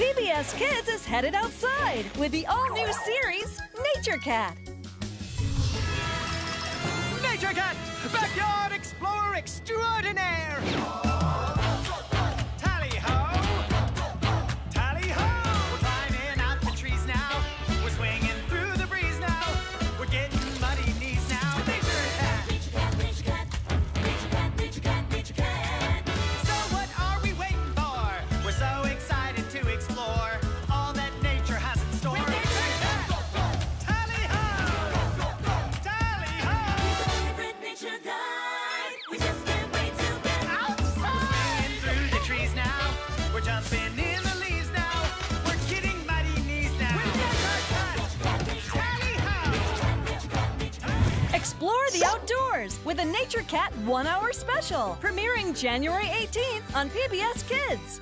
PBS Kids is headed outside with the all-new series, Nature Cat. Nature Cat, backyard explorer extraordinaire. Tally-ho, tally-ho. We're climbing out the trees now. We're swinging through the breeze now. We're getting muddy knees now. Nature Cat. Nature Cat, Nature Cat, Nature Cat, Nature Cat, Nature Cat. So what are we waiting for? We're so excited to explore all that nature has in store. Nature Cat. Tally-ho, tally-ho. Favorite nature guide. We just can't wait to get Swinging through the trees now. We're jumping in the leaves now. We're getting muddy knees now. Tally-ho. Explore the outdoors with a Nature Cat 1-hour special, premiering January 18th on PBS Kids.